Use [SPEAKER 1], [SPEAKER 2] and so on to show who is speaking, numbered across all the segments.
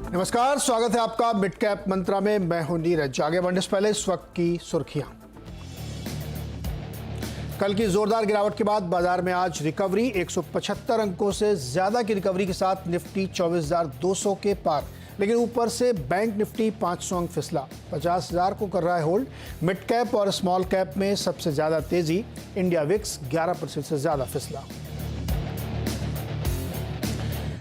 [SPEAKER 1] नमस्कार, स्वागत है आपका मिड कैप मंत्रा में। मैं हूं नीरज। आगे बढ़ने से पहले इस वक्त की सुर्खियां। कल की जोरदार गिरावट के बाद बाजार में आज रिकवरी। 175 अंकों से ज्यादा की रिकवरी के साथ निफ्टी 24,200 के पार, लेकिन ऊपर से बैंक निफ्टी 500 अंक फिसला, 50,000 को कर रहा है होल्ड। मिड कैप और स्मॉल कैप में सबसे ज्यादा तेजी, इंडिया विक्स 11% से ज्यादा फिसला।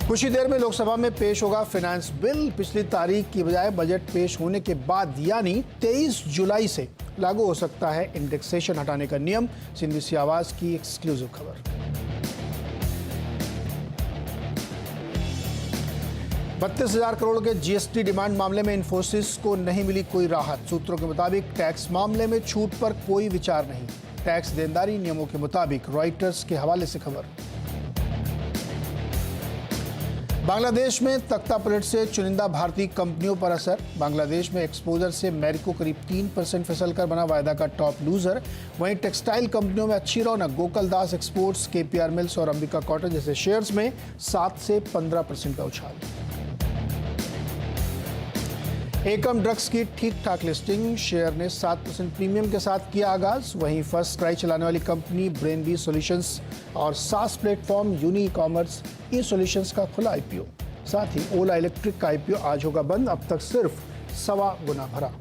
[SPEAKER 1] कुछ ही देर में लोकसभा में पेश होगा फाइनेंस बिल। पिछली तारीख की बजाय बजट पेश होने के बाद यानी 23 जुलाई से लागू हो सकता है इंडेक्सेशन हटाने का नियम। CNBC आवाज की एक्सक्लूसिव खबर। $32,000 करोड़ के GST डिमांड मामले में इन्फोसिस को नहीं मिली कोई राहत। सूत्रों के मुताबिक टैक्स मामले में छूट पर कोई विचार नहीं। टैक्स देनदारी नियमों के मुताबिक, रॉयटर्स के हवाले से खबर। बांग्लादेश में तख्ता पलट से चुनिंदा भारतीय कंपनियों पर असर। बांग्लादेश में एक्सपोजर से मैरिको करीब 3% फिसलकर बना वायदा का टॉप लूजर। वहीं टेक्सटाइल कंपनियों में अच्छी रौनक। गोकुलदास एक्सपोर्ट्स, KPR मिल्स और अंबिका कॉटन जैसे शेयर्स में 7 से 15% का उछाल। एकम ड्रग्स की ठीक ठाक लिस्टिंग। शेयर ने 7% प्रीमियम के साथ किया आगाज। वहीं फर्स्ट क्राई चलाने वाली कंपनी ब्रेनबी सॉल्यूशंस और SaaS platform Unicommerce eSolutions का खुला IPO। साथ ही ओला इलेक्ट्रिक का IPO आज होगा बंद, अब तक सिर्फ 1.25 गुना भरा।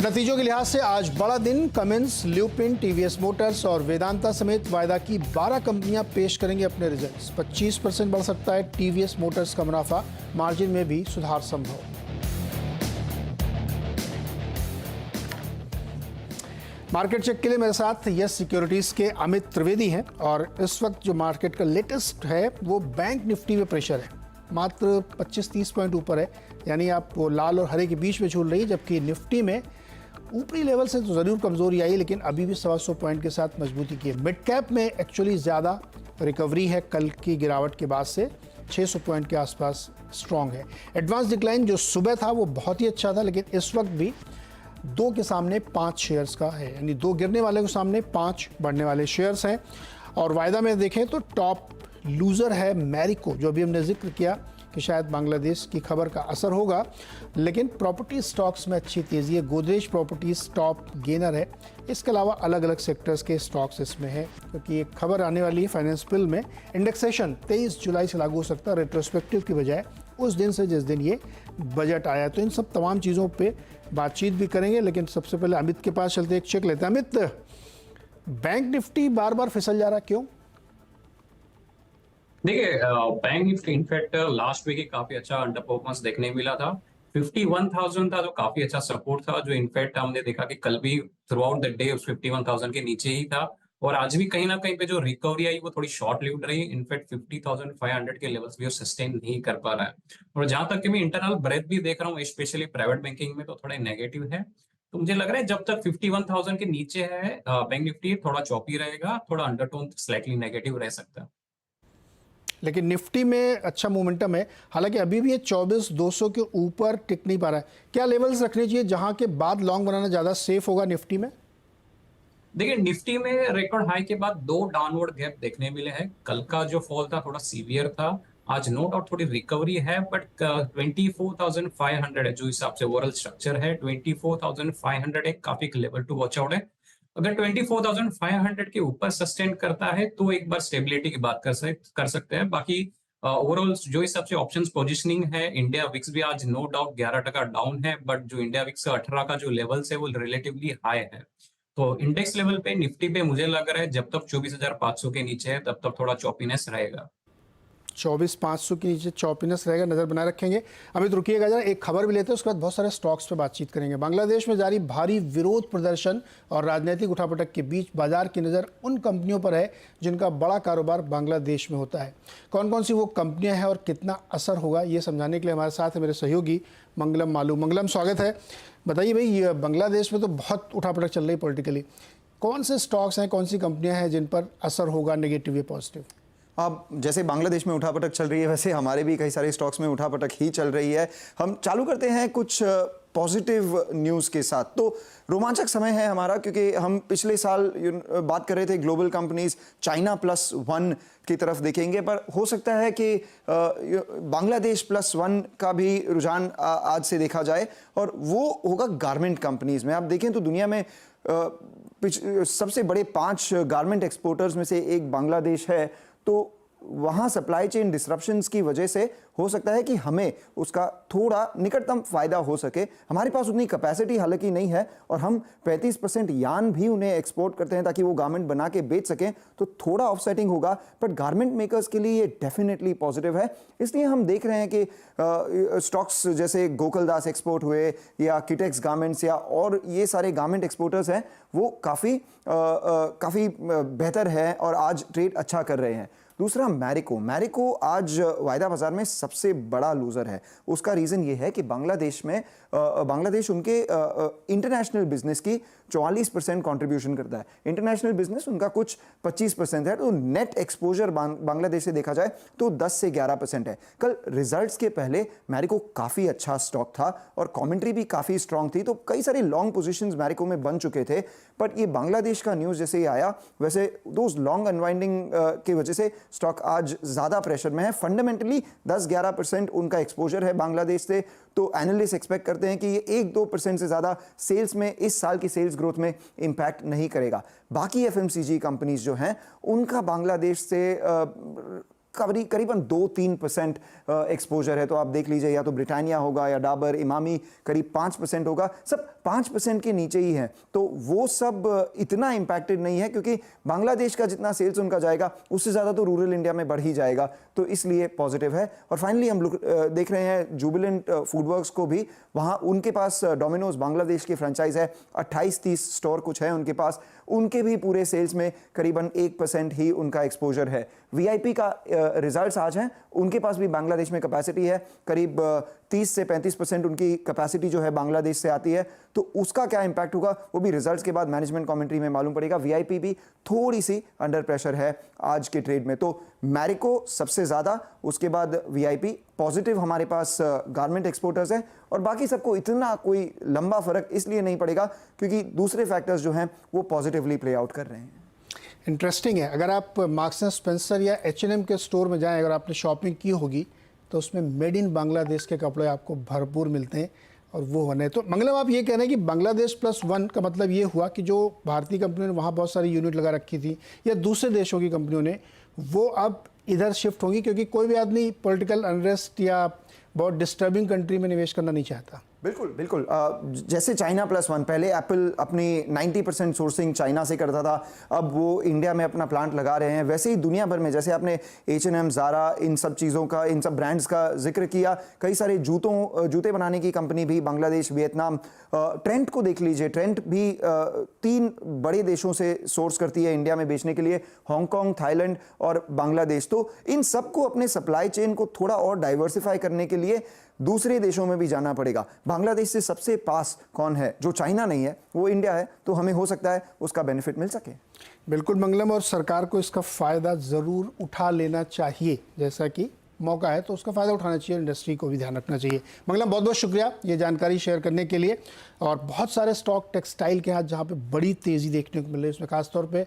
[SPEAKER 1] नतीजों के लिहाज से आज बड़ा दिन। कमिंस, ल्यूपिन, TVS मोटर्स और वेदांता समेत वायदा की 12 कंपनियां पेश करेंगे अपने रिजल्ट्स। 25% बढ़ सकता है TVS मोटर्स का मुनाफा, मार्जिन में भी सुधार संभव। मार्केट चेक के लिए मेरे साथ यस सिक्योरिटीज के अमित त्रिवेदी हैं और इस वक्त जो मार्केट का लेटेस्ट है वो बैंक निफ्टी में प्रेशर है, मात्र 25-30 पॉइंट ऊपर है, यानी आप वो लाल और हरे के बीच में झूल रही है। जबकि निफ्टी में ऊपरी लेवल से तो ज़रूर कमजोरी आई, लेकिन अभी भी 125 पॉइंट के साथ मजबूती की है। मिड कैप में एक्चुअली ज़्यादा रिकवरी है कल की गिरावट के बाद से, 600 पॉइंट के आसपास स्ट्रॉन्ग है। एडवांस डिक्लाइन जो सुबह था वो बहुत ही अच्छा था, लेकिन इस वक्त भी 2 के सामने 5 शेयर्स का है, यानी 2 गिरने वाले के सामने 5 बढ़ने वाले शेयर्स हैं। और वायदा में देखें तो टॉप लूज़र है मैरिको, जो अभी हमने जिक्र किया कि शायद बांग्लादेश की खबर का असर होगा, लेकिन प्रॉपर्टी स्टॉक्स में अच्छी तेज़ी है। गोदरेज प्रॉपर्टीज टॉप गेनर है। इसके अलावा अलग अलग सेक्टर्स के स्टॉक्स इसमें है, क्योंकि एक खबर आने वाली है फाइनेंस बिल में। इंडेक्सेशन 23 जुलाई से लागू हो सकता है, रेट्रोस्पेक्टिव की बजाय उस दिन से जिस दिन ये बजट आया। तो इन सब तमाम चीज़ों पे बातचीत भी करेंगे, लेकिन सबसे पहले अमित के पास चलते एक चेक लेते हैं। अमित, बैंक निफ्टी बार बार फिसल जा रहा, क्यों?
[SPEAKER 2] देखिए, bank Nifty in fact last week ही काफी अच्छा अंडर परफॉर्मेंस देखने मिला था। 51,000 था जो काफी अच्छा सपोर्ट था, जो इनफैक्ट हमने देखा कि कल भी थ्रू आउट द डे उस 51,000 के नीचे ही था। और आज भी कहीं ना कहीं पे जो रिकवरी आई वो थोड़ी शॉर्ट लिव्ड रही। इनफैक्ट 50,500 के लेवल्स भी वो सस्टेन नहीं कर पा रहा है। और जहां तक कि मैं इंटरनल ब्रेथ भी देख रहा हूँ, स्पेशली प्राइवेट बैंकिंग में, तो थोड़े नेगेटिव है। तो मुझे लग रहा है जब तक 51,000 के नीचे है बैंक निफ्टी थोड़ा चौपी रहेगा, थोड़ा अंडरटोन स्लाइटली नेगेटिव रह सकता है।
[SPEAKER 1] लेकिन निफ्टी में अच्छा मोमेंटम है, हालांकि अभी भी ये 24,200 के ऊपर टिक नहीं पा रहा है। क्या लेवल्स रखने चाहिए जहां के बाद लॉन्ग बनाना ज्यादा सेफ होगा निफ्टी में?
[SPEAKER 2] देखिए, निफ्टी में रिकॉर्ड हाई के बाद 2 डाउनवर्ड गैप देखने मिले हैं। कल का जो फॉल था थोड़ा सीवियर था। आज नो डाउट थोड़ी रिकवरी है, बट 24,500 है जो हिसाब से ओवरऑल स्ट्रक्चर है। 24,500 एक काफी लेवल टू वॉच आउट है। अगर 24,500 के ऊपर सस्टेन करता है तो एक बार स्टेबिलिटी की बात कर सकते हैं। बाकी ओवरऑल जो हिसाब से ऑप्शंस पोजीशनिंग है, इंडिया विक्स भी आज नो डाउट 11% डाउन है, बट जो इंडिया विक्स का 18 का जो लेवल्स है वो रिलेटिवली हाई है। तो इंडेक्स लेवल पे निफ्टी पे मुझे लग रहा है जब तक 24,500 के नीचे है तब तक थोड़ा चॉपीनेस रहेगा।
[SPEAKER 1] 24,500 के नीचे चौपीनेस रहेगा, नजर बनाए रखेंगे। अमित रुकिएगा जरा, एक खबर भी लेते हैं, उसके बाद बहुत सारे स्टॉक्स पे बातचीत करेंगे। बांग्लादेश में जारी भारी विरोध प्रदर्शन और राजनीतिक उठापटक के बीच बाजार की नज़र उन कंपनियों पर है जिनका बड़ा कारोबार बांग्लादेश में होता है। कौन कौन सी वो कंपनियां हैं और कितना असर होगा, ये समझाने के लिए हमारे साथ है मेरे सहयोगी मंगलम मालू। मंगलम, स्वागत है। बताइए भाई, ये बांग्लादेश में तो बहुत उठापटक चल रही है पॉलिटिकली, कौन से स्टॉक्स हैं, कौन सी कंपनियां हैं जिन पर असर होगा, नेगेटिव या पॉजिटिव?
[SPEAKER 3] अब जैसे बांग्लादेश में उठापटक चल रही है, वैसे हमारे भी कई सारे स्टॉक्स में उठापटक ही चल रही है। हम चालू करते हैं कुछ पॉजिटिव न्यूज़ के साथ। तो रोमांचक समय है हमारा, क्योंकि हम पिछले साल बात कर रहे थे ग्लोबल कंपनीज China +1 की तरफ देखेंगे, पर हो सकता है कि बांग्लादेश +1 का भी रुझान आज से देखा जाए, और वो होगा गारमेंट कंपनीज में। आप देखें तो दुनिया में सबसे बड़े 5 गारमेंट एक्सपोर्टर्स में से एक बांग्लादेश है, तो वहाँ सप्लाई चेन डिसरप्शंस की वजह से हो सकता है कि हमें उसका थोड़ा निकटतम फायदा हो सके। हमारे पास उतनी कैपेसिटी हालांकि नहीं है, और हम 35% यान भी उन्हें एक्सपोर्ट करते हैं ताकि वो गारमेंट बना के बेच सकें, तो थोड़ा ऑफसेटिंग होगा, बट गारमेंट मेकर्स के लिए ये डेफिनेटली पॉजिटिव है। इसलिए हम देख रहे हैं कि स्टॉक्स जैसे गोकुलदास एक्सपोर्ट हुए या किटेक्स गारमेंट्स या और ये सारे गारमेंट एक्सपोर्टर्स हैं, वो काफ़ी बेहतर है और आज ट्रेड अच्छा कर रहे हैं। दूसरा मैरिको आज वायदा बाजार में सबसे बड़ा लूजर है। उसका रीज़न ये है कि बांग्लादेश उनके इंटरनेशनल बिजनेस की 44% कंट्रीब्यूशन करता है। इंटरनेशनल बिजनेस उनका कुछ 25% है, तो नेट एक्सपोजर बांग्लादेश से देखा जाए तो 10 से 11% है। कल रिजल्ट्स के पहले मैरिको काफ़ी अच्छा स्टॉक था और कमेंट्री भी काफ़ी स्ट्रांग थी, तो कई सारे लॉन्ग पोजीशंस मैरिको में बन चुके थे। बट ये बांग्लादेश का न्यूज़ जैसे ही आया, वैसे दोज लॉन्ग अनवाइंडिंग की वजह से स्टॉक आज ज़्यादा प्रेशर में है। फंडामेंटली 10-11% उनका एक्सपोजर है बांग्लादेश से, तो एनालिस्ट एक्सपेक्ट करते हैं कि ये 1-2% से ज़्यादा सेल्स में इस साल की सेल्स ग्रोथ में इंपैक्ट नहीं करेगा। बाकी एफएमसीजी कंपनीज जो हैं उनका बांग्लादेश से करीबन 2-3% एक्सपोजर है, तो आप देख लीजिए, या तो ब्रिटानिया होगा या डाबर, इमामी करीब 5% होगा, सब 5% के नीचे ही हैं। तो वो सब इतना इंपैक्टेड नहीं है, क्योंकि बांग्लादेश का जितना सेल्स उनका जाएगा उससे ज़्यादा तो रूरल इंडिया में बढ़ ही जाएगा, तो इसलिए पॉजिटिव है। और फाइनली हम लोग देख रहे हैं जुबिलेंट फूडवर्क्स को भी, वहाँ उनके पास डोमिनोज बांग्लादेश की फ्रेंचाइज है, 28-30 स्टोर कुछ है उनके पास, उनके भी पूरे सेल्स में करीबन 1% ही उनका एक्सपोजर है। वीआईपी का रिजल्ट्स आज हैं, उनके पास भी बांग्लादेश में कैपेसिटी है, करीब 30 से 35% उनकी कैपेसिटी जो है बांग्लादेश से आती है, तो उसका क्या इंपैक्ट होगा वो भी रिजल्ट्स के बाद मैनेजमेंट कमेंट्री में मालूम पड़ेगा। वीआईपी भी थोड़ी सी अंडर प्रेशर है आज के ट्रेड में, तो मैरिको सबसे ज़्यादा, उसके बाद वीआईपी। पॉजिटिव हमारे पास गारमेंट एक्सपोर्टर्स हैं, और बाकी सबको इतना कोई लंबा फर्क इसलिए नहीं पड़ेगा क्योंकि दूसरे फैक्टर्स जो हैं वो पॉजिटिवली प्ले आउट कर रहे हैं।
[SPEAKER 1] इंटरेस्टिंग है, अगर आप मार्क्स एंड स्पेंसर या H&M के स्टोर में जाएं, अगर आपने शॉपिंग की होगी तो उसमें मेड इन बांग्लादेश के कपड़े आपको भरपूर मिलते हैं, और वो होने तो मतलब आप ये कह रहे हैं कि बांग्लादेश +1 का मतलब ये हुआ कि जो भारतीय कंपनियों ने वहाँ बहुत सारी यूनिट लगा रखी थी या दूसरे देशों की कंपनियों ने, वो अब इधर शिफ्ट होंगी, क्योंकि कोई भी आदमी पॉलिटिकल अनरेस्ट या बहुत डिस्टर्बिंग कंट्री में निवेश करना नहीं चाहता।
[SPEAKER 3] बिल्कुल बिल्कुल। जैसे China +1, पहले एप्पल अपनी 90% सोर्सिंग चाइना से करता था, अब वो इंडिया में अपना प्लांट लगा रहे हैं। वैसे ही दुनिया भर में, जैसे आपने H&M, ज़ारा, इन सब चीज़ों का, इन सब ब्रांड्स का जिक्र किया, कई सारे जूते बनाने की कंपनी भी बांग्लादेश, वियतनाम, ट्रेंट को देख लीजिए, ट्रेंट भी 3 बड़े देशों से सोर्स करती है इंडिया में बेचने के लिए, हांगकांग, थाईलैंड और बांग्लादेश। तो इन सबको अपने सप्लाई चेन को थोड़ा और डाइवर्सिफाई करने के लिए दूसरे देशों में भी जाना पड़ेगा। बांग्लादेश से सबसे पास कौन है? जो चाइना नहीं है, वो इंडिया है, तो हमें हो सकता है उसका बेनिफिट मिल सके।
[SPEAKER 1] बिल्कुल मंगलम, और सरकार को इसका फ़ायदा ज़रूर उठा लेना चाहिए, जैसा कि मौका है तो उसका फ़ायदा उठाना चाहिए, इंडस्ट्री को भी ध्यान रखना चाहिए। मंगलम, बहुत बहुत शुक्रिया ये जानकारी शेयर करने के लिए। और बहुत सारे स्टॉक टेक्सटाइल के हाथ जहाँ पे बड़ी तेज़ी देखने को मिल रही है, उसमें खासतौर पे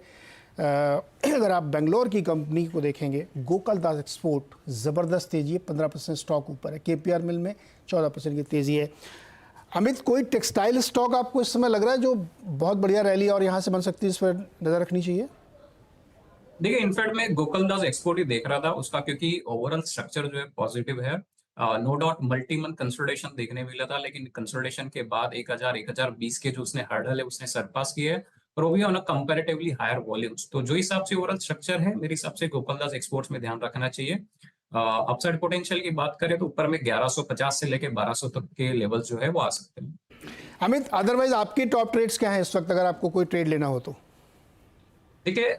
[SPEAKER 1] अगर आप बेंगलोर की कंपनी को देखेंगे, गोकुलदास एक्सपोर्ट, ज़बरदस्त तेज़ी है, 15% स्टॉक ऊपर है। KPR मिल में 14% की तेज़ी है। अमित, कोई टेक्सटाइल स्टॉक आपको इस समय लग रहा है जो बहुत बढ़िया रैली और यहाँ से बन सकती है, इस पर नज़र रखनी चाहिए?
[SPEAKER 2] देखिए, इनफैक्ट मैं गोकुलदास एक्सपोर्ट ही देख रहा था उसका, क्योंकि ओवरऑल स्ट्रक्चर जो है पॉजिटिव है। No doubt multi month consolidation देखने मिला था, लेकिन कंसोलिडेशन के बाद 1020 के जो उसने हर्डल है उसने सरपास किया है, और वो भी on a comparatively higher volumes. तो जो हिसाब से ओवरऑल स्ट्रक्चर है, मेरे हिसाब से गोकुलदास एक्सपोर्ट्स में ध्यान रखना चाहिए। अपसाइड पोटेंशियल की बात करें तो ऊपर में 1150 से लेके 1200 तक के लेवल जो है वो आ सकते हैं।
[SPEAKER 1] अमित, अदरवाइज आपकी टॉप ट्रेड्स क्या है इस वक्त, अगर आपको कोई ट्रेड लेना हो तो?
[SPEAKER 2] देखिए,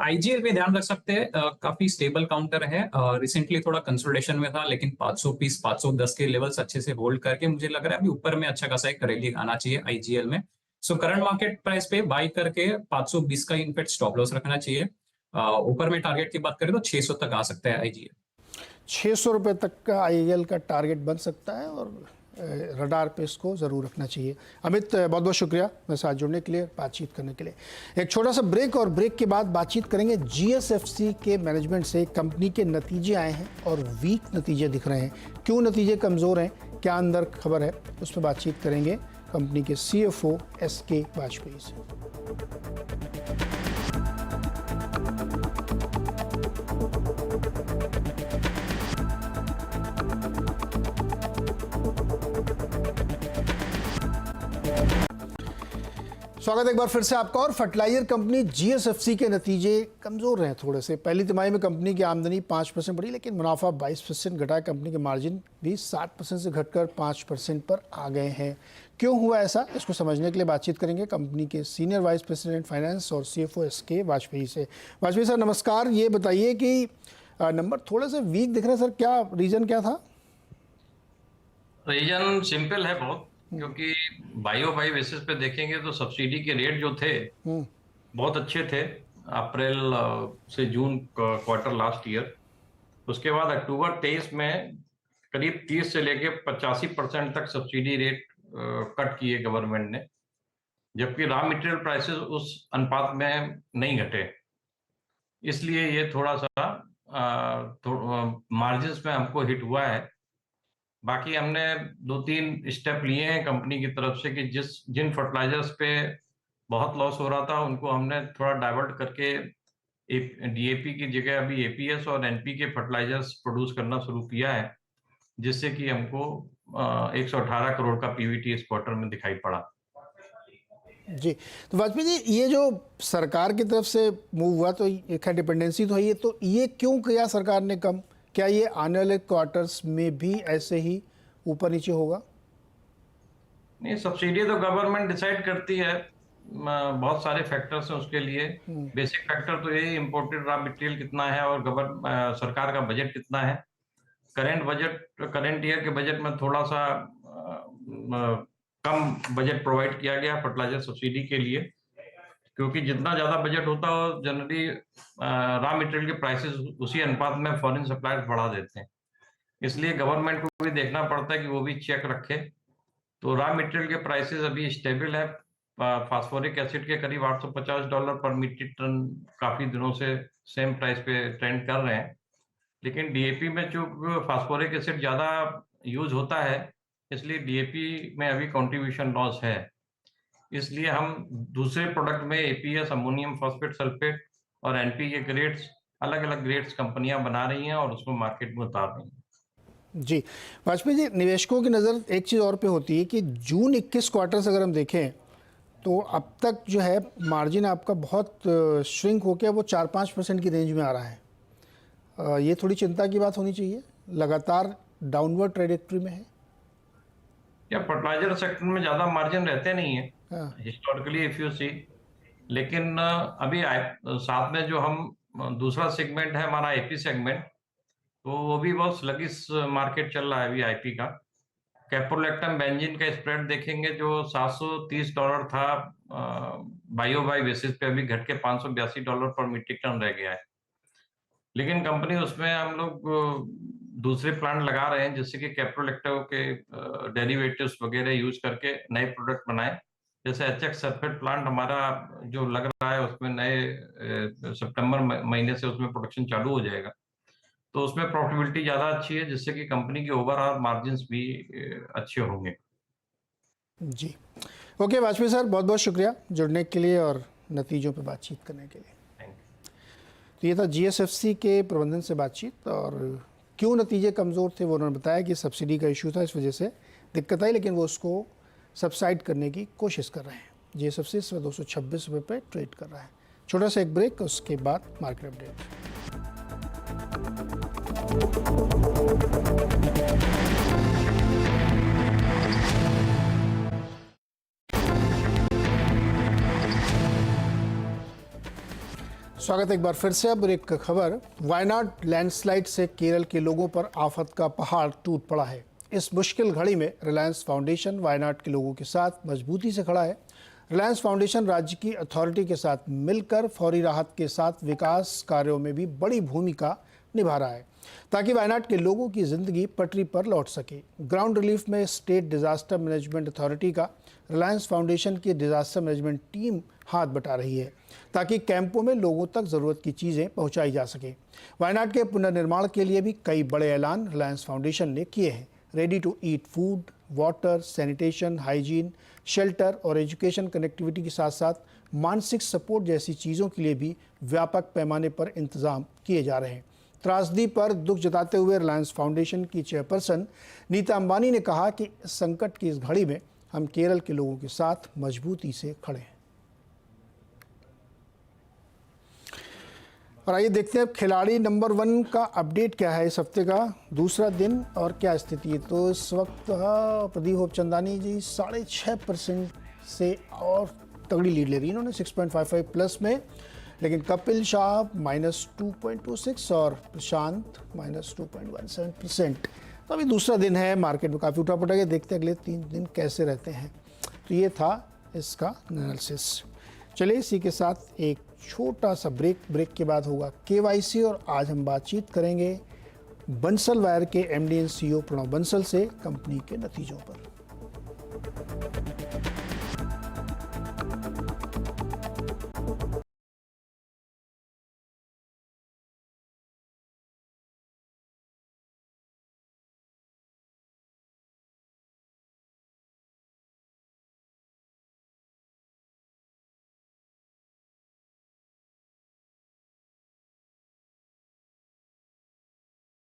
[SPEAKER 2] IGL में ध्यान रख सकते हैं, काफी स्टेबल काउंटर है। रिसेंटली थोड़ा कंसोलिडेशन में था, लेकिन 520 510 के लेवल्स अच्छे से होल्ड करके मुझे लग रहा है अभी ऊपर में अच्छा खासा एक रैली आना चाहिए IGL में। सो करंट मार्केट प्राइस पे बाई करके 520 का इनफैक्ट स्टॉप लॉस रखना चाहिए। ऊपर में टारगेट की बात करें तो 600 तक आ सकता है IGL।
[SPEAKER 1] 600 रुपये तक का IGL का टारगेट बन सकता है, और रडार पे इसको ज़रूर रखना चाहिए। अमित, बहुत बहुत शुक्रिया मेरे साथ जुड़ने के लिए, बातचीत करने के लिए। एक छोटा सा ब्रेक और ब्रेक के बाद बातचीत करेंगे GSFC के मैनेजमेंट से। कंपनी के नतीजे आए हैं और वीक नतीजे दिख रहे हैं, क्यों नतीजे कमज़ोर हैं, क्या अंदर खबर है, उस पर बातचीत करेंगे कंपनी के CFO SK वाजपेयी से। स्वागत है एक बार फिर से आपका। और फर्टिलाइजर कंपनी GSFC के नतीजे कमज़ोर रहे थोड़े से। पहली तिमाही में कंपनी की आमदनी 5% बढ़ी, लेकिन मुनाफा 22% घटा। कंपनी के मार्जिन भी 7% से घटकर 5% पर आ गए हैं। क्यों हुआ ऐसा, इसको समझने के लिए बातचीत करेंगे कंपनी के सीनियर वाइस प्रेसिडेंट फाइनेंस और CFO SK वाजपेयी से। वाजपेयी सर नमस्कार। ये बताइए कि नंबर थोड़े से वीक दिख रहे हैं सर, क्या रीज़न क्या था?
[SPEAKER 4] रीजन सिंपल है बहुत, क्योंकि बाई बेसिस पे देखेंगे तो सब्सिडी के रेट जो थे बहुत अच्छे थे अप्रैल से जून क्वार्टर लास्ट ईयर। उसके बाद अक्टूबर 23 में करीब 30 से लेके 85% तक सब्सिडी रेट कट किए गवर्नमेंट ने, जबकि रॉ मटेरियल प्राइसेस उस अनुपात में नहीं घटे। इसलिए ये थोड़ा सा मार्जिन्स में हमको हिट हुआ है। बाकी हमने 2-3 स्टेप लिए हैं कंपनी की तरफ से कि जिन फर्टिलाइजर्स पे बहुत लॉस हो रहा था उनको हमने थोड़ा डाइवर्ट करके DAP की जगह अभी APS और NPK फर्टिलाइजर्स प्रोड्यूस करना शुरू किया है, जिससे कि हमको 118 करोड़ का PBT इस क्वार्टर में दिखाई पड़ा।
[SPEAKER 1] जी, तो वाजपेयी जी, ये जो सरकार की तरफ से मूव हुआ तो एक डिपेंडेंसी तो है ये, तो ये क्यों किया सरकार ने कम? क्या ये आने वाले क्वार्टर्स में भी ऐसे ही ऊपर नीचे होगा?
[SPEAKER 4] नहीं, सब्सिडी तो गवर्नमेंट डिसाइड करती है, बहुत सारे फैक्टर्स हैं उसके लिए। बेसिक फैक्टर तो यही इम्पोर्टेड रॉ मटेरियल कितना है और सरकार का बजट कितना है। करंट ईयर के बजट में थोड़ा सा कम बजट प्रोवाइड किया गया फर्टिलाइजर सब्सिडी के लिए, क्योंकि जितना ज्यादा बजट होता है जनरली रॉ मटेरियल के प्राइसेस उसी अनुपात में फॉरेन सप्लायर्स बढ़ा देते हैं। इसलिए गवर्नमेंट को भी देखना पड़ता है कि वो भी चेक रखे। तो रॉ मटेरियल के प्राइसेस अभी स्टेबल है। फास्फोरिक एसिड के करीब $850 पर मीट्रिक टन काफी दिनों से सेम प्राइस पे ट्रेंड कर रहे हैं। लेकिन DAP में जो फास्फोरिक एसिड ज्यादा यूज होता है, इसलिए DAP में अभी कंट्रीब्यूशन लॉस है। इसलिए हम दूसरे प्रोडक्ट में APS, अमोनियम फॉस्फेट सल्फेट और NPK ग्रेड्स, अलग अलग ग्रेड्स कंपनियां बना रही हैं और उसको मार्केट में उतार रही हैं।
[SPEAKER 1] जी, वाजपेयी जी, निवेशकों की नज़र एक चीज़ और पे होती है कि जून 21 क्वार्टर से अगर हम देखें तो अब तक जो है मार्जिन आपका बहुत श्रिंक होकर वो 4-5% की रेंज में आ रहा है। ये थोड़ी चिंता की बात होनी चाहिए, लगातार डाउनवर्ड ट्रेजेक्टरी में है।
[SPEAKER 4] या फर्टिलाइजर सेक्टर में ज्यादा मार्जिन रहते नहीं है हिस्टोरिकली इफ यू सी, लेकिन अभी साथ में जो हम दूसरा सेगमेंट है हमारा IP सेगमेंट, तो वो भी बहुत स्लगिश मार्केट चल रहा है अभी IP का। कैप्रोलैक्टम बेंजीन का स्प्रेड देखेंगे जो $730 था बाई बेसिस पे, अभी घट के $582 पर मीट्रिक टन रह गया है। लेकिन कंपनी उसमें हम लोग दूसरे प्लांट लगा रहे हैं जिससे कि कैप्रोलैक्टम के डेरिवेटिव्स वगैरह यूज करके नए प्रोडक्ट बनाए। जैसे HX सल्फेट प्लांट हमारा जो लग रहा है उसमें नए सितंबर महीने से उसमें प्रोडक्शन चालू हो जाएगा, तो उसमें प्रॉफिटेबिलिटी ज़्यादा अच्छी है, जिससे कि कंपनी के ओवरऑल मार्जिन्स भी अच्छे होंगे।
[SPEAKER 1] जी, ओके वाजपेयी सर, बहुत बहुत शुक्रिया जुड़ने के लिए और नतीजों पे बातचीत करने के लिए। तो ये था GSFC के प्रबंधन से बातचीत, और क्यों नतीजे कमज़ोर थे वो उन्होंने बताया कि सब्सिडी का इशू था, इस वजह से दिक्कत आई, लेकिन वो उसको सबसाइड करने की कोशिश कर रहे हैं। GSFC इस वक्त 226 रुपये पे ट्रेड कर रहा है। छोटा सा एक ब्रेक, उसके बाद मार्केट अपडेट। स्वागत है एक बार फिर से। अब एक खबर, वायनाड लैंडस्लाइड से केरल के लोगों पर आफत का पहाड़ टूट पड़ा है। इस मुश्किल घड़ी में रिलायंस फाउंडेशन वायनाड के लोगों के साथ मजबूती से खड़ा है। रिलायंस फाउंडेशन राज्य की अथॉरिटी के साथ मिलकर फौरी राहत के साथ विकास कार्यों में भी बड़ी भूमिका निभा रहा है। ताकि वायनाड के लोगों की ज़िंदगी पटरी पर लौट सके। ग्राउंड रिलीफ में स्टेट डिज़ास्टर मैनेजमेंट अथॉरिटी का रिलायंस फाउंडेशन की डिज़ास्टर मैनेजमेंट टीम हाथ बटा रही है ताकि कैंपों में लोगों तक ज़रूरत की चीज़ें पहुंचाई जा सके। वायनाड के पुनर्निर्माण के लिए भी कई बड़े ऐलान रिलायंस फाउंडेशन ने किए हैं। Ready to eat food, water, sanitation, hygiene, shelter और एजुकेशन कनेक्टिविटी के साथ साथ मानसिक सपोर्ट जैसी चीज़ों के लिए भी व्यापक पैमाने पर इंतजाम किए जा रहे हैं। त्रासदी पर दुख जताते हुए रिलायंस फाउंडेशन की चेयरपर्सन नीता अंबानी ने कहा कि संकट की इस घड़ी में हम केरल के लोगों के साथ मजबूती से खड़े हैं। और आइए देखते हैं खिलाड़ी नंबर 1 का अपडेट क्या है। इस हफ्ते का दूसरा दिन और क्या स्थिति है। तो इस वक्त प्रदीप होपचंदानी जी 6.5% से और तगड़ी लीड ले रही है इन्होंने 6.55 प्लस में, लेकिन कपिल शाह -2.26 और प्रशांत -2.17%। तो अभी दूसरा दिन है, मार्केट में काफ़ी उठापटक है। देखते हैं अगले 3 दिन कैसे रहते हैं। तो ये था इसका एनालिसिस। चलिए इसी के साथ एक छोटा सा ब्रेक के बाद होगा KYC और आज हम बातचीत करेंगे बंसल वायर के MD and CEO Pranav Bansal से कंपनी के नतीजों पर।